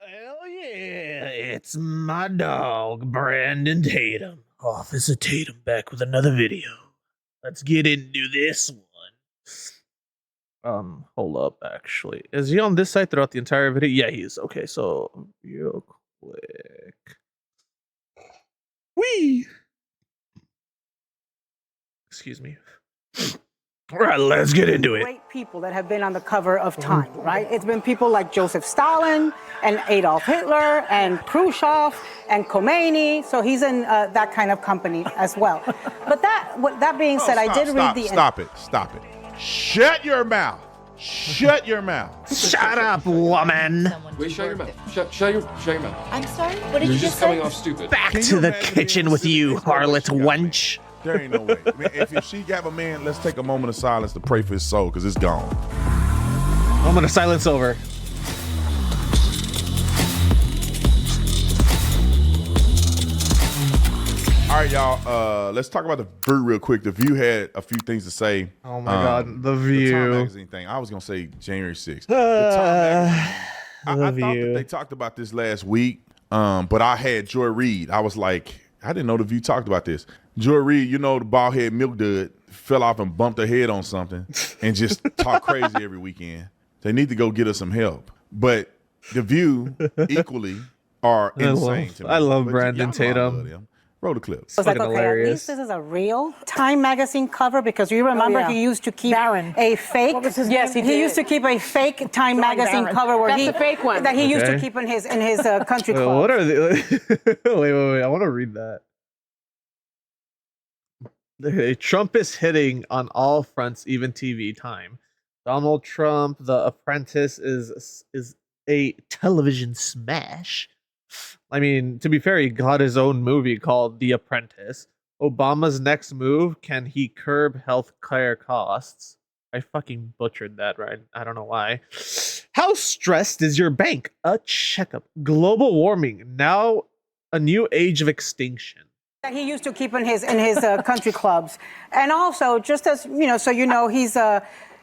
Hell yeah, it's my dog, Brandon Tatum. Officer Tatum back with another video. Let's get into this one. Hold up, actually. Is he on this side throughout the entire video? Yeah, he is. Okay, so real quick. Whee! Excuse me. All right, let's get into it. Great people that have been on the cover of Time, right? It's been people like Joseph Stalin and Adolf Hitler and Khrushchev and Khomeini. So he's in that kind of company as well. But that being said, I did read the... Stop it. Shut your mouth. Shut your mouth. Shut up, woman. Wait, shut your mouth. Shut your mouth. I'm sorry? What did You're you just say? coming off stupid. Back to the kitchen with you, harlot wench. There ain't no way. I mean, if she got a man, let's take a moment of silence to pray for his soul, because it's gone. Moment of silence over. All right, y'all. Let's talk about The View real quick. The View had a few things to say. Oh my God, The The Time View. magazine thing. I was gonna say January 6th. The Time magazine. I thought that they talked about this last week, but I had Joy Reid. I was like, I didn't know The View talked about this. Joy Reid, you know, the bald head milk dud, fell off and bumped her head on something and just talk crazy every weekend. They need to go get her some help. But The View equally are insane to me. I love But Brandon y'all know I Tatum. love them. Roll the clips. I was like, fucking okay, hilarious. at least this is a real Time magazine cover, because you remember he used to keep a fake. What was his yes, name? he used to keep a fake Time magazine Barron. cover where That's he the fake one. that he used to Okay. keep in his country club. What are they? Wait. I want to read that. Trump is hitting on all fronts, even TV time. Donald Trump, The Apprentice is a television smash. I mean, to be fair, he got his own movie called The Apprentice. Obama's next move, can he curb healthcare costs? I fucking butchered that, right? I don't know why. How stressed is your bank? A checkup. Global warming. Now a new age of extinction. That he used to keep in his country clubs. And also, just as he's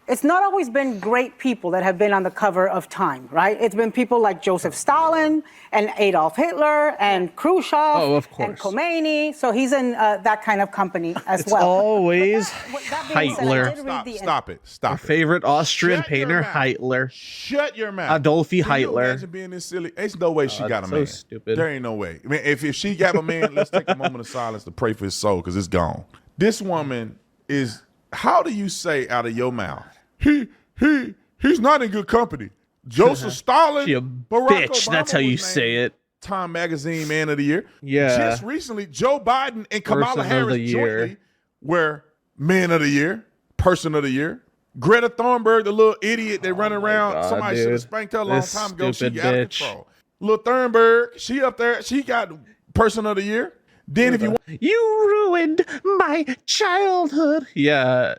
it's not always been great people that have been on the cover of Time, right? It's been people like Joseph Stalin and Adolf Hitler and Khrushchev and Khomeini. So he's in that kind of company as It's well. always That being said, I Hitler. did read the Stop it. Our favorite Austrian Shut your painter, mouth. Hitler. Shut your mouth. Adolfi Can you Hitler. imagine being this silly? There's no way she got a that's man. so stupid. There ain't no way. I mean, if she got a man, let's take a moment of silence to pray for his soul, because it's gone. This woman is, how do you say out of your mouth, he's not in good company. Joseph Stalin, She a Barack bitch. Obama That's how you was say named it. Time Magazine Man of the Year. Yeah. Just recently, Joe Biden and Kamala Person of Harris the Year. jointly were Man of the Year, Person of the Year. Greta Thunberg, the little idiot that run around, God, somebody should have dude. spanked her a long This time ago. She stupid got out of bitch. control. Little Thunberg, she up there, she got Person of the Year. Then if you want, You ruined my childhood. Yeah,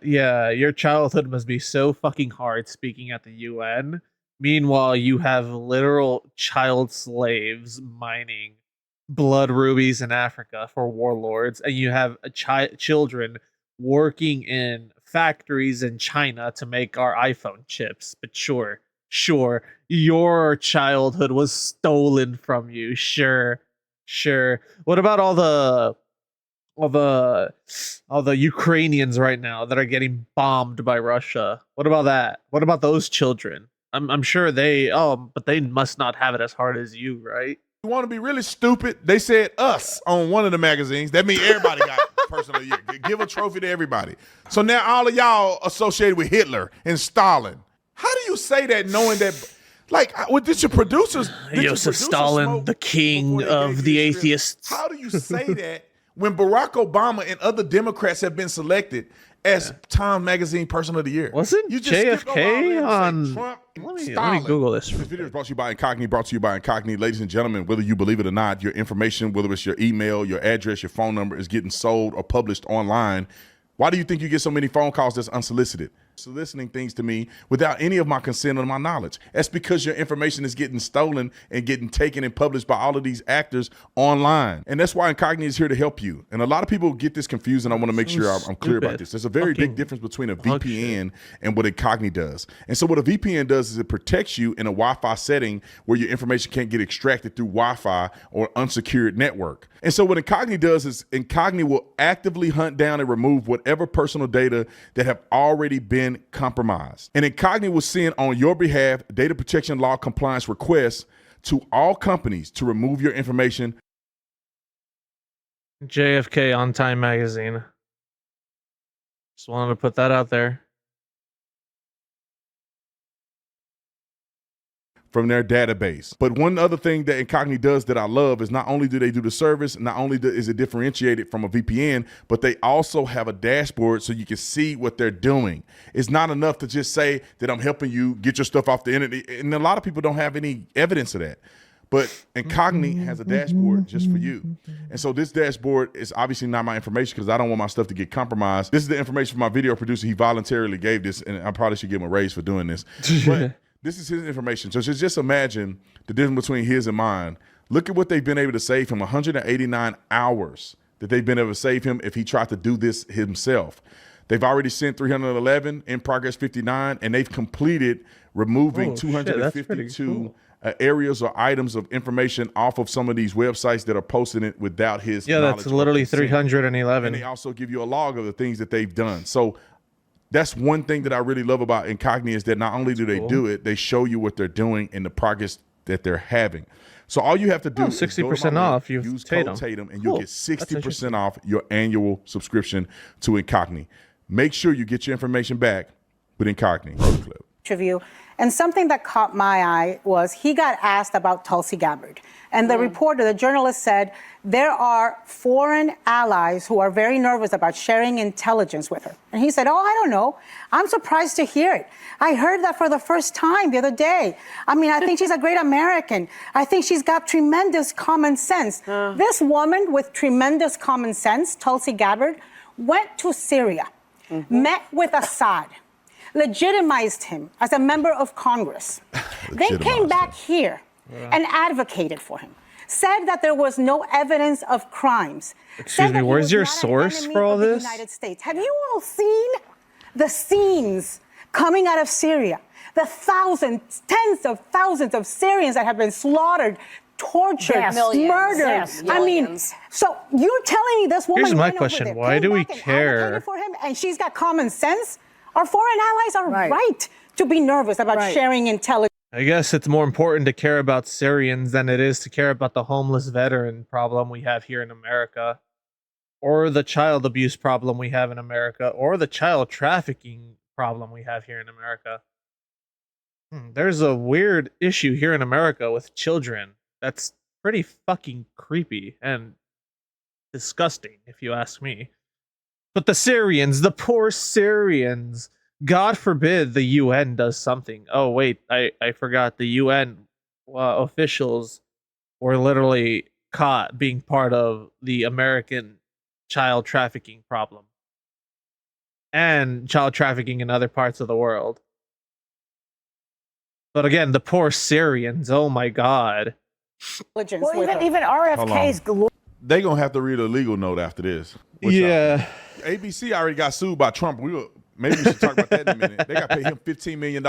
your childhood must be so fucking hard speaking at the UN. Meanwhile, you have literal child slaves mining blood rubies in Africa for warlords, and you have children working in factories in China to make our iPhone chips. But sure, your childhood was stolen from you. Sure. What about all the Ukrainians right now that are getting bombed by Russia? What about that? What about those children? I'm sure but they must not have it as hard as you, right? you want to be really stupid, they said us on one of the magazines. That means everybody got Person of the Year. Give a trophy to everybody. So now all of y'all associated with Hitler and Stalin. How do you say that knowing that? Like, what did your producers? Did your Joseph producers Stalin, smoke the king before they of gave the you this script? atheists. How do you say that when Barack Obama and other Democrats have been selected as Time Magazine Person of the Year? Wasn't you just skipped over all JFK that and say on? Trump and Let me Stalin. Google this. This video is brought to you by Incognito, brought to you by Incognito. Ladies and gentlemen, whether you believe it or not, your information, whether it's your email, your address, your phone number, is getting sold or published online. Why do you think you get so many phone calls that's unsolicited? soliciting things to me without any of my consent or my knowledge. That's because your information is getting stolen and getting taken and published by all of these actors online. And that's why Incognito is here to help you. And a lot of people get this confused, and I want to make sure I'm clear about this. There's a very big difference between a VPN and what Incognito does. And so what a VPN does is it protects you in a Wi-Fi setting where your information can't get extracted through Wi-Fi or unsecured network. And so what Incognito does is Incognito will actively hunt down and remove whatever personal data that have already been compromised. And Incognito will send on your behalf data protection law compliance requests to all companies to remove your information. JFK on Time Magazine. Just wanted to put that out there. From their database. But one other thing that Incognito does that I love is not only do they do the service, not only is it differentiated from a VPN, but they also have a dashboard so you can see what they're doing. It's not enough to just say that I'm helping you get your stuff off the internet. And a lot of people don't have any evidence of that. But Incognito has a dashboard just for you. And so this dashboard is obviously not my information because I don't want my stuff to get compromised. This is the information from my video producer. He voluntarily gave this, and I probably should give him a raise for doing this. But this is his information. So just imagine the difference between his and mine. Look at what they've been able to save him, 189 hours that they've been able to save him if he tried to do this himself. They've already sent 311, in progress 59, and they've completed removing 252 areas or items of information off of some of these websites that are posting it without his knowledge. That's literally 311. And they also give you a log of the things that they've done. So that's one thing that I really love about Incognito is that not only do they do it, they show you what they're doing and the progress that they're having. So all you have to do is 60% off. Use code Tatum, and you'll get 60% off your annual subscription to Incognito. Make sure you get your information back with Incognito. Interview. And something that caught my eye was he got asked about Tulsi Gabbard. And the reporter, the journalist said, there are foreign allies who are very nervous about sharing intelligence with her. And he said, oh, I don't know. I'm surprised to hear it. I heard that for the first time the other day. I mean, I think she's a great American. I think she's got tremendous common sense. This woman with tremendous common sense, Tulsi Gabbard, went to Syria, met with Assad, legitimized him as a member of Congress, then came back here and advocated for him, said that there was no evidence of crimes. Excuse me, where's your source for all this? United States. Have you all seen the scenes coming out of Syria? The thousands, tens of thousands of Syrians that have been slaughtered, tortured, murdered. I mean, so you're telling me this woman? Here's my question: why do we care? For him, and she's got common sense. Our foreign allies are right to be nervous about sharing intelligence. I guess it's more important to care about Syrians than it is to care about the homeless veteran problem we have here in America, or the child abuse problem we have in America, or the child trafficking problem we have here in America. There's a weird issue here in America with children that's pretty fucking creepy and disgusting, if you ask me. But the Syrians, the poor Syrians, God forbid the UN does something. Oh, wait, I forgot. The UN officials were literally caught being part of the American child trafficking problem and child trafficking in other parts of the world. But again, the poor Syrians, oh my God. Well, even RFK's glory. They're going to have to read a legal note after this. Yeah. ABC already got sued by Trump. Maybe we should talk about that in a minute. They got to pay him $15 million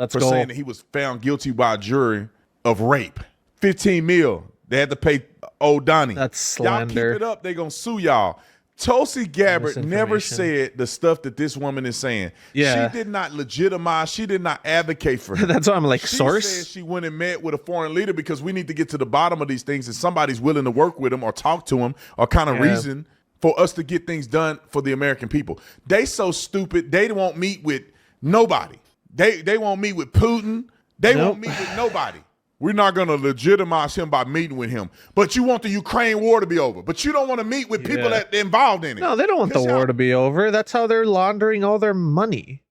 for saying that he was found guilty by a jury of rape. $15 million. They had to pay old Donnie. That's slander. Y'all keep it up, they going to sue y'all. Tulsi Gabbard never said the stuff that this woman is saying. Yeah. She did not legitimize. She did not advocate for him. That's why I'm like, she source? Said she went and met with a foreign leader because we need to get to the bottom of these things and somebody's willing to work with him or talk to him or kind of reason for us to get things done for the American people. They so stupid, they won't meet with nobody. They won't meet with Putin. They won't meet with nobody. We're not going to legitimize him by meeting with him. But you want the Ukraine war to be over. But you don't want to meet with people that are involved in it. No, they don't want the war to be over. That's how they're laundering all their money.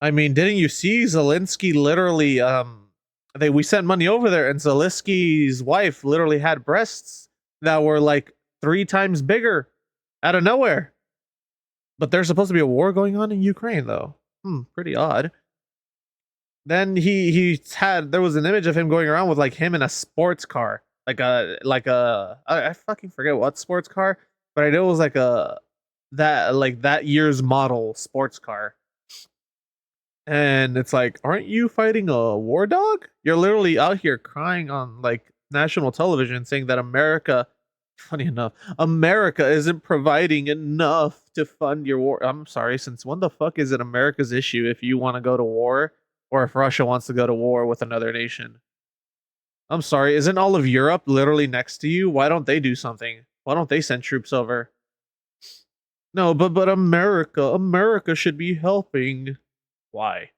I mean, didn't you see Zelensky literally, we sent money over there and Zelensky's wife literally had breasts that were like 3 times bigger out of nowhere. But there's supposed to be a war going on in Ukraine, though. pretty odd. Then there was an image of him going around with like him in a sports car, I fucking forget what sports car, but I know it was like that year's model sports car. And it's like, aren't you fighting a war dog? You're literally out here crying on like national television saying that America, funny enough, America isn't providing enough to fund your war. I'm sorry, since when the fuck is it America's issue if you want to go to war or if Russia wants to go to war with another nation? I'm sorry, isn't all of Europe literally next to you? Why don't they do something? Why don't they send troops over? No, but America should be helping. Why?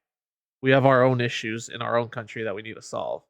We have our own issues in our own country that we need to solve.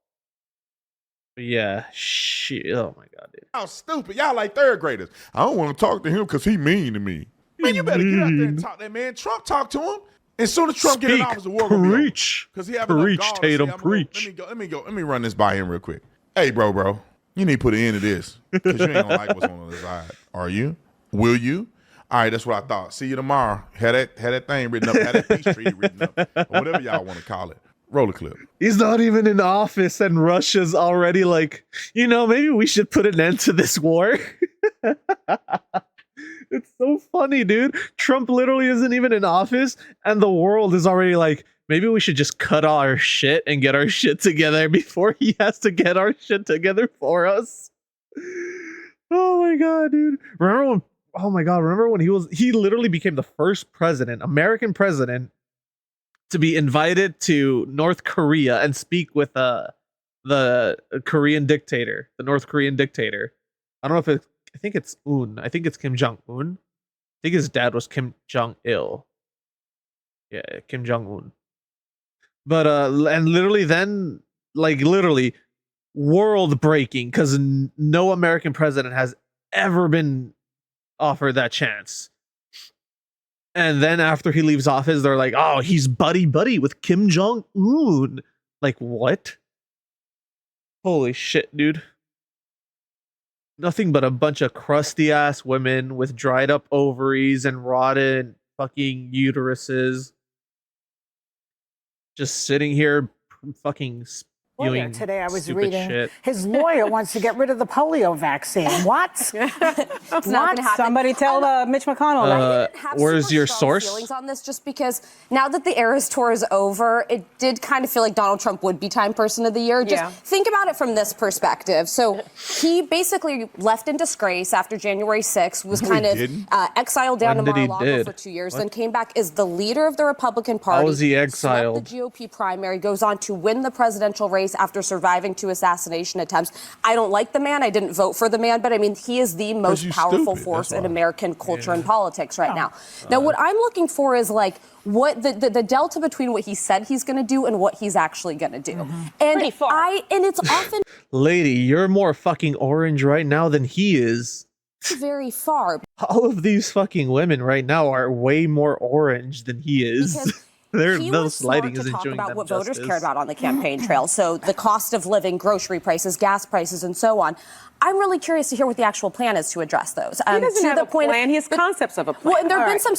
But yeah, shit. Oh my god, dude. Y'all stupid. Y'all like third graders. I don't want to talk to him because he mean to me. Man, you better get out there and talk to that man. Trump talked to him. As soon as Trump get in office, the war gonna be over. Because he have preach, Tatum, preach. Let me run this by him real quick. Hey, bro, you need to put an end to this because you ain't gonna like what's on the other side. Are you? Will you? All right, that's what I thought. See you tomorrow. Had that thing written up. Had that peace treaty written up, or whatever y'all want to call it. Roll a clip. He's not even in office, and Russia's already like, maybe we should put an end to this war. It's so funny, dude. Trump literally isn't even in office, and the world is already like, maybe we should just cut all our shit and get our shit together before he has to get our shit together for us. Oh my god, dude. Remember when he literally became the first American president to be invited to North Korea and speak with the Korean dictator, the North Korean dictator. I don't know if I think it's Un. I think it's Kim Jong-un. I think his dad was Kim Jong-il. Yeah, Kim Jong-un. But and literally then, like literally world breaking, because no American president has ever been offered that chance. And then after he leaves office, they're like, oh, he's buddy with Kim Jong-un. Like, what? Holy shit, dude. Nothing but a bunch of crusty ass women with dried up ovaries and rotted fucking uteruses. Just sitting here fucking spewing today I was stupid reading shit. his lawyer wants to get rid of the polio vaccine. What? It's not gonna happen. Somebody tell Mitch McConnell. Where's your source? Feelings on this, just because now that the Eras Tour is over, it did kind of feel like Donald Trump would be Time Person of the Year. Just think about it from this perspective. So he basically left in disgrace after January 6th, was kind of exiled down to Mar-a-Lago for 2 years, then came back as the leader of the Republican Party. How was he exiled? Swept the GOP primary, goes on to win the presidential race after surviving 2 assassination attempts. I don't like the man. I didn't vote for the man, but I mean, he is the most powerful force in American culture and politics right now. Now, what I'm looking for is like what the delta between what he said he's going to do and what he's actually going to do. And and it's often lady, you're more fucking orange right now than he is. Very far. All of these fucking women right now are way more orange than he is. Those lighting isn't talk doing about them what justice. voters cared about on the campaign trail. So the cost of living, grocery prices, gas prices, and so on. I'm really curious to hear what the actual plan is to address those. He doesn't have a plan. He has concepts of a plan. Well, and there have been some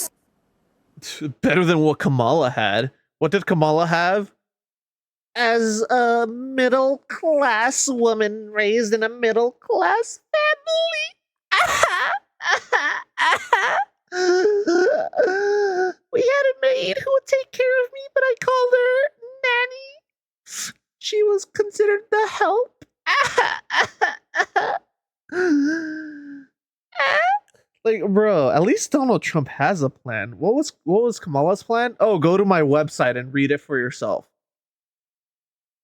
better than what Kamala had. What did Kamala have? As a middle class woman raised in a middle class family. We had a maid who would take care of me, but I called her nanny. She was considered the help. Like, bro, at least Donald Trump has a plan. What was Kamala's plan? Oh, go to my website and read it for yourself.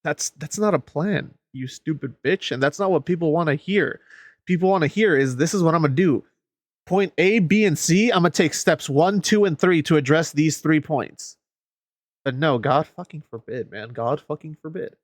That's not a plan, you stupid bitch, and that's not what people want to hear. People want to hear is, this is what I'm gonna do. Point A, B, and C, I'm gonna take steps 1, 2, and 3 to address these 3 points. But no, God fucking forbid, man. God fucking forbid.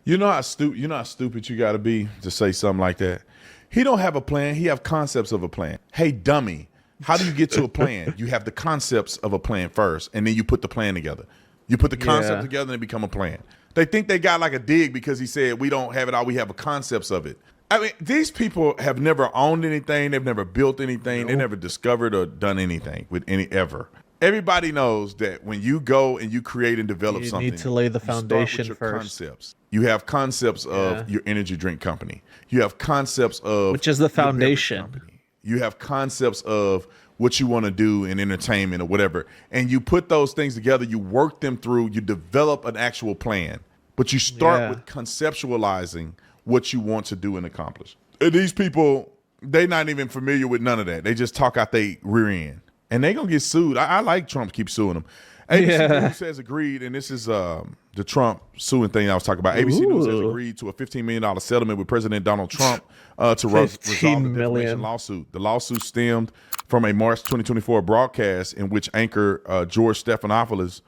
You know how stupid you gotta be to say something like that. He don't have a plan. He have concepts of a plan. Hey, dummy, how do you get to a plan? You have the concepts of a plan first, and then you put the plan together. You put the concept together and it become a plan. They think they got like a dig because he said we don't have it all. We have a concepts of it. I mean, these people have never owned anything. They've never built anything. They never discovered or done anything with any ever. Everybody knows that when you go and you create and develop something, you need to lay the foundation you start with your first. Concepts. You have concepts of your energy drink company. You have concepts of which is the foundation. You have concepts of what you want to do in entertainment or whatever. And you put those things together, you work them through, you develop an actual plan. But you start with conceptualizing what you want to do and accomplish. And these people, they're not even familiar with none of that. They just talk out their rear end. And they're going to get sued. I like Trump keep suing them. ABC News has agreed, and this is the Trump suing thing I was talking about. ABC News has agreed to a $15 million settlement with President Donald Trump to resolve the defamation lawsuit. The lawsuit stemmed from a March 2024 broadcast in which anchor George Stephanopoulos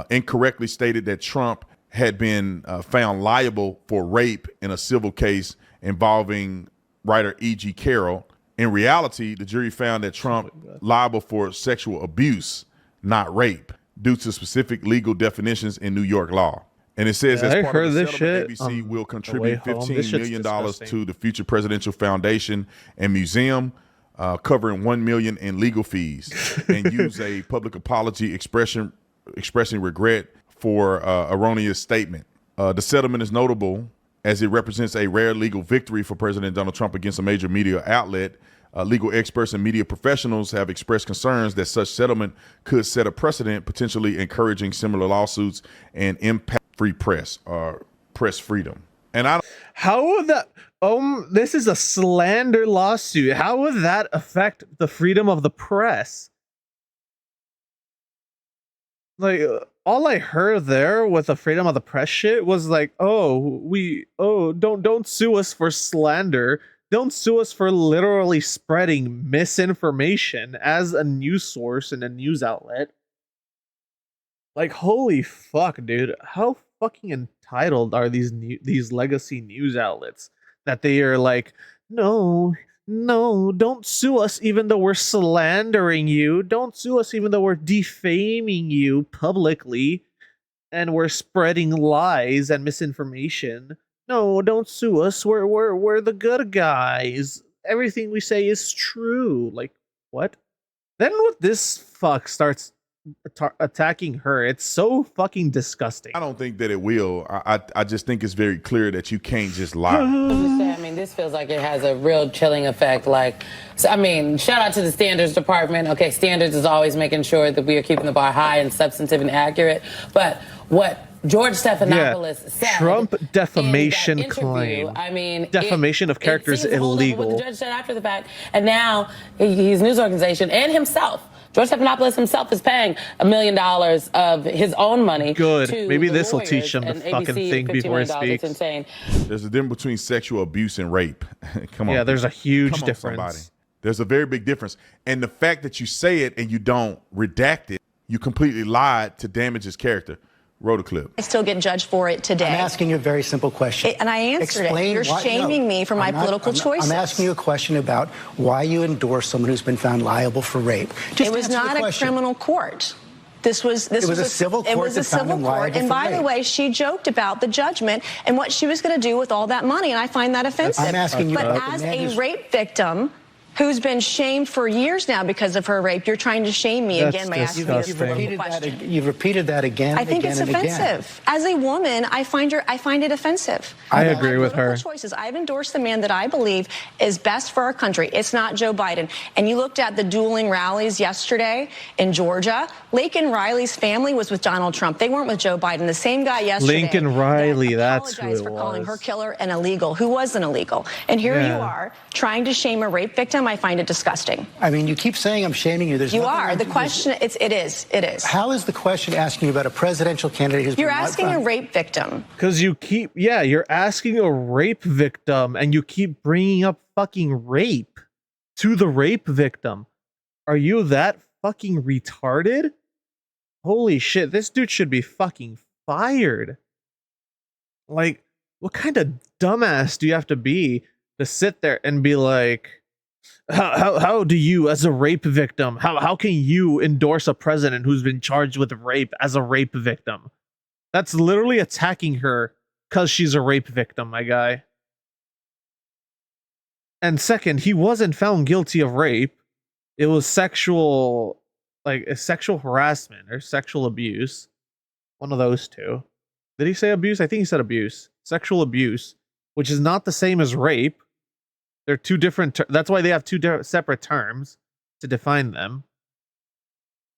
incorrectly stated that Trump had been found liable for rape in a civil case involving writer E.G. Carroll. In reality, the jury found that Trump liable for sexual abuse, not rape, due to specific legal definitions in New York law. And it says as part of the settlement, ABC will contribute $15 million to the Future Presidential Foundation and Museum, covering $1 million in legal fees, and use a public apology expressing regret for erroneous statement. The settlement is notable as it represents a rare legal victory for President Donald Trump against a major media outlet. Legal experts and media professionals have expressed concerns that such settlement could set a precedent, potentially encouraging similar lawsuits and impact free press or press freedom. And how would that? This is a slander lawsuit. How would that affect the freedom of the press? Like, all I heard there with the freedom of the press shit was like, don't sue us for slander. Don't sue us for literally spreading misinformation as a news source and a news outlet. Like, holy fuck, dude. How fucking entitled are these legacy news outlets that they are like, no, don't sue us even though we're slandering you. Don't sue us even though we're defaming you publicly and we're spreading lies and misinformation. No, don't sue us. We're the good guys. Everything we say is true. Like, what? Then what this fuck starts attacking her, it's so fucking disgusting. I don't think that it will. I just think it's very clear that you can't just lie. I mean, this feels like it has a real chilling effect. Like, so, I mean, shout out to the standards department. Okay, standards is always making sure that we are keeping the bar high and substantive and accurate. But what George Stephanopoulos said, Trump defamation claim. I mean, defamation of character is illegal. What the judge said after the fact, and now his news organization and himself, George Stephanopoulos himself, is paying $1 million of his own money. Good. To Maybe the this will lawyers, teach him to and fucking ABC think before he $15 million. speaks. It's insane. There's a difference between sexual abuse and rape. Come on. Yeah, there's a huge Come on, difference. somebody. There's a very big difference. And the fact that you say it and you don't redact it, you completely lied to damage his character. Roll the clip. I still get judged for it today. I'm asking you a very simple question. And I answered it. You're shaming me for my political choices. I'm asking you a question about why you endorse someone who's been found liable for rape. It was not a criminal court. This was a civil court. It was a civil court. And by the way, she joked about the judgment and what she was going to do with all that money, and I find that offensive. I'm asking you. But as a rape victim who's been shamed for years now because of her rape, you're trying to shame me again by asking me this political question. You've repeated that again. I think it's offensive. As a woman, I find it offensive. I agree with her. Choices. I've endorsed the man that I believe is best for our country. It's not Joe Biden. And you looked at the dueling rallies yesterday in Georgia. Lincoln Riley's family was with Donald Trump. They weren't with Joe Biden. The same guy yesterday. Lincoln Riley, that's who it was. For calling her killer an illegal, who wasn't illegal. And here you are trying to shame a rape victim. I find it disgusting. I mean, you keep saying I'm shaming you. You are. The question, it is. How is the question asking you about a presidential candidate who's You're asking a rape victim. Because you're asking a rape victim and you keep bringing up fucking rape to the rape victim. Are you that fucking retarded? Holy shit, this dude should be fucking fired. Like, what kind of dumbass do you have to be to sit there and be like, how do you, as a rape victim, how can you endorse a president who's been charged with rape as a rape victim? That's literally attacking her because she's a rape victim, my guy. And second, he wasn't found guilty of rape. It was sexual like a sexual harassment or sexual abuse, one of those two. Did he say abuse? I think he said abuse. Sexual abuse, which is not the same as rape. They're two different. That's why they have two separate terms to define them.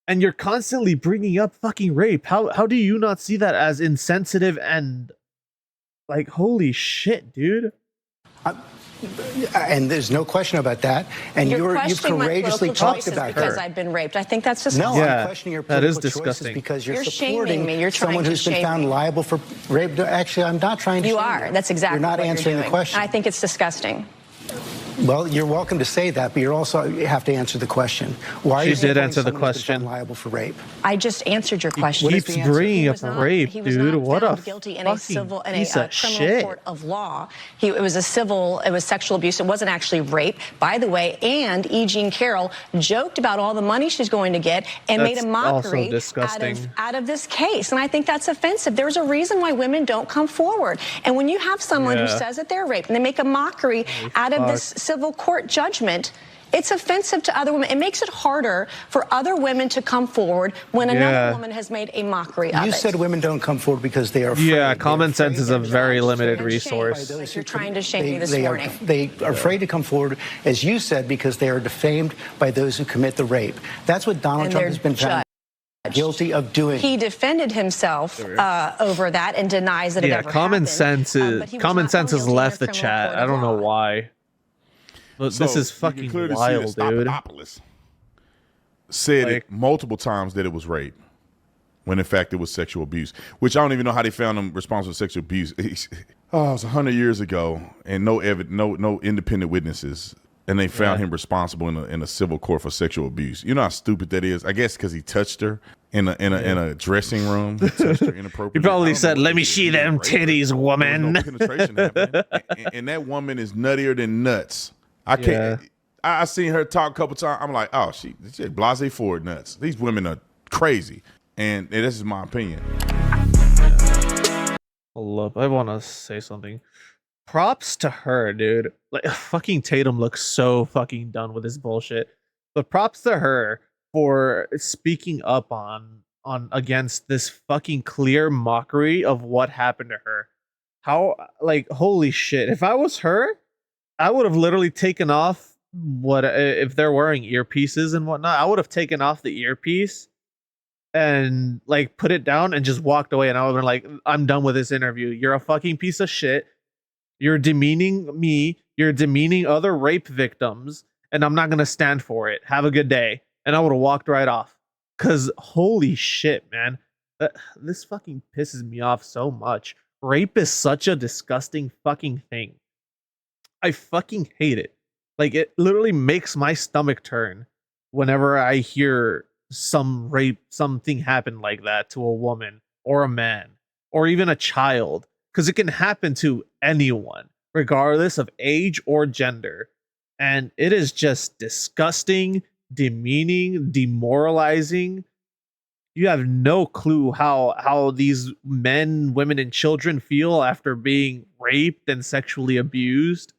And you're constantly bringing up fucking rape. How do you not see that as insensitive and like holy shit, dude? And there's no question about that. And you've courageously talked about because I've been raped. I think that's disgusting. No, I'm questioning your political choices because you're supporting me. You're someone who's been found liable for rape. Actually, I'm not trying to. You are. That's exactly. You're not answering the question. I think it's disgusting. Well, you're welcome to say that, but you have to answer the question. Why she did answer the question. Liable for rape. I just answered your question. He keeps bringing up rape, dude. What a guilty in a civil in a criminal shit. court of law. It was sexual abuse. It wasn't actually rape, by the way. And E. Jean Carroll joked about all the money she's going to get and made a mockery out of this case. And I think that's offensive. There's a reason why women don't come forward. And when you have someone who says that they're raped and they make a mockery out of this civil court judgment, it's offensive to other women. It makes it harder for other women to come forward when another woman has made a mockery of it. You said women don't come forward because they are afraid. Yeah, common sense is a very limited resource. Like you're trying to shame me this morning. They are afraid to come forward, as you said, because they are defamed by those who commit the rape. That's what Donald Trump has been found guilty of doing. He defended himself over that and denies that it ever common happened. Common sense has left the chat. I don't know why. But this is fucking wild, dude. Said it multiple times that it was rape, when in fact it was sexual abuse. Which I don't even know how they found him responsible for sexual abuse. It was 100 years ago, and no independent witnesses, and they found him responsible in a civil court for sexual abuse. You know how stupid that is? I guess because he touched her in a dressing room. He touched her inappropriately. He probably said, "Let me see them titties, woman." No penetration happening, and that woman is nuttier than nuts. I can't. I seen her talk a couple times. I'm like, oh, she's blasé Ford nuts. These women are crazy, and this is my opinion. Hold up, I want to say something. Props to her, dude. Like, fucking Tatum looks so fucking done with this bullshit. But props to her for speaking up on against this fucking clear mockery of what happened to her. How, like, holy shit. If I was her, I would have literally taken off if they're wearing earpieces and whatnot. I would have taken off the earpiece and like put it down and just walked away. And I would have been like, I'm done with this interview. You're a fucking piece of shit. You're demeaning me. You're demeaning other rape victims. And I'm not going to stand for it. Have a good day. And I would have walked right off. Because holy shit, man. This fucking pisses me off so much. Rape is such a disgusting fucking thing. I fucking hate it. Like, it literally makes my stomach turn whenever I hear something happen like that to a woman or a man or even a child. Because it can happen to anyone, regardless of age or gender. And it is just disgusting, demeaning, demoralizing. You have no clue how these men, women, and children feel after being raped and sexually abused.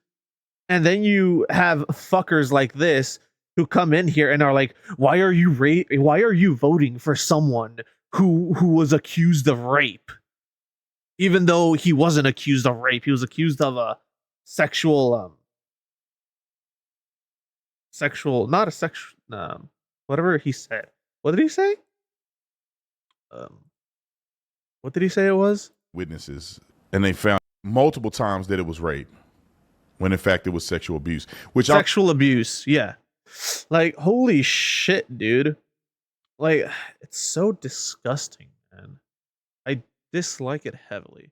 And then you have fuckers like this who come in here and are like, why are you voting for someone who was accused of rape? Even though he wasn't accused of rape, he was accused of a whatever he said. What did he say? What did he say it was? Witnesses, and they found multiple times that it was rape, when in fact it was sexual abuse. Abuse, yeah. Like, holy shit, dude. Like, it's so disgusting, man. I dislike it heavily.